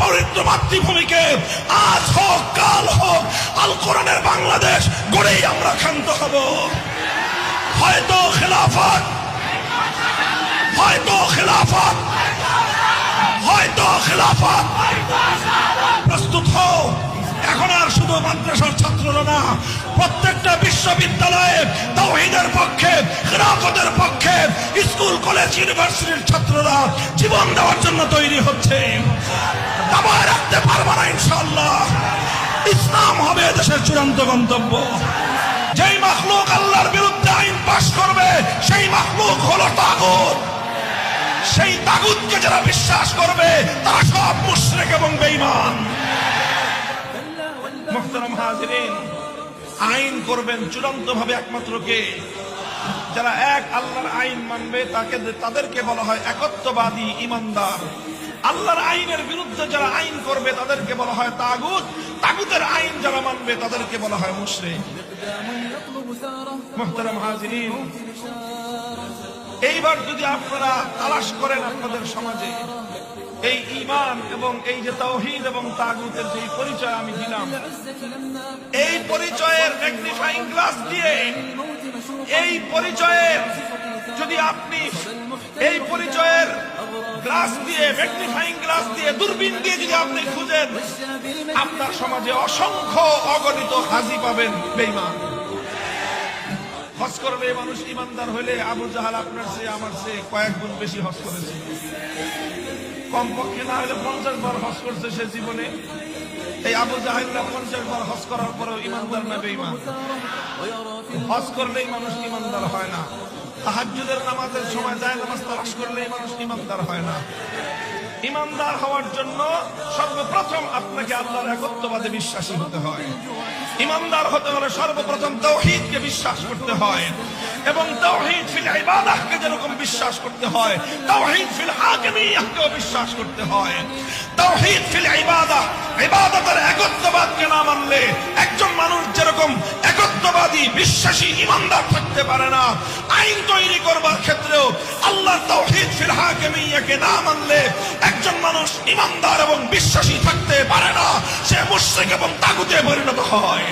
পবিত্র মাতৃভূমিকে আজ হোক কাল হোক আল কোরআনের বাংলাদেশ গড়েই আমরা ক্ষান্ত হব। হয়তো খেলাফত, হয়তো খেলাফত, হয়তো খেলাফত। প্রস্তুত হও। এখন আর শুধু মাদ্রাসার ছাত্ররা না, প্রত্যেকটা বিশ্ববিদ্যালয়ে তাওহীদের পক্ষে, খেলাফতের পক্ষে স্কুল কলেজ ইউনিভার্সিটির ছাত্ররা জীবন দেওয়ার জন্য তৈরি হচ্ছে। দাবায় রাখতে পারবে না ইনশাআল্লাহ। ইসলাম হবে দেশের চূড়ান্ত গন্তব্য। যেই মাখলুক আল্লাহর বিরুদ্ধে আইন পাশ করবে সেই মাখলুক হলো তাগুত। সেই তাগুতকে যারা বিশ্বাস করবে তারা সব মুশরিক এবং বেঈমান। মুহতারাম হাজিরিন, আইন করবেন চূড়ান্ত ভাবে একমাত্র কে? যারা এক আল্লাহর আইন মানবে তাদেরকে বলা হয় একত্ববাদী ইমানদার। আল্লাহর আইনের বিরুদ্ধে যারা আইন করবে তাদেরকে বলা হয় তাগুত। তাগুতের আইন যারা মানবে তাদেরকে বলা হয় মুশরিক। মুহতারাম হাজিরিন, এইবার যদি আপনারা তালাশ করেন আপনাদের সমাজে এই ঈমান এবং এই যে তাওহীদ এবং তাগুতের যে পরিচয় আমি দিলাম, এই পরিচয়ের ম্যাগনিফাইং গ্লাস দিয়ে, এই পরিচয়ের যদি আপনি এই পরিচয়ের গ্লাস দিয়ে, ম্যাগনিফাইং গ্লাস দিয়ে, দূরবীন দিয়ে যদি আপনি খুঁজেন, আপনার সমাজে অসংখ্য অগণিত হাজি পাবেন বেঈমান। হজ করলে মানুষ ইমানদার হইলে আবু জাহাল আপনার চেয়ে আমার চেয়ে কয়েক গুণ বেশি হজ করেছে। কমপক্ষে না হলে 50 বার হজ করছে সে জীবনে। এই আবু জাহেলরা 50 বার হজ করার পরেও ইমানদার না বেঈমান? হজ করলেই মানুষ ইমানদার হয় না। তাহাজ্জুদের নামাজের সময় যায় নামাজ তালাশ করলেই মানুষ ইমানদার হয় না। ইমানদার হওয়ার জন্য সর্বপ্রথম আপনাকে আল্লাহর একত্ববাদে বিশ্বাসী হতে হয়। ইমানদার হতে হলে সর্বপ্রথম তাওহীদকে বিশ্বাস করতে হয়, এবং তাওহীদ ফিল ইবাদাহকে যেরকম বিশ্বাস করতে হয়, তাওহীদ ফিল হাকিমিয়াহকেও বিশ্বাস করতে হয়। তাওহীদ ফিল ইবাদাহ, ইবাদতের একত্ববাদকে না মানলে একজন মানুষ যেরকম একত্ববাদী বিশ্বাসী ইমানদার থাকতে পারে না, আইন তৈরি করবার ক্ষেত্রেও আল্লাহর তাওহীদ ফিল হাকিমিয়াহকে না মানলে একজন মানুষ ইমানদার এবং বিশ্বাসী থাকতে পারে না। সে মুশরিক এবং তাগুতে পরিণত হয়।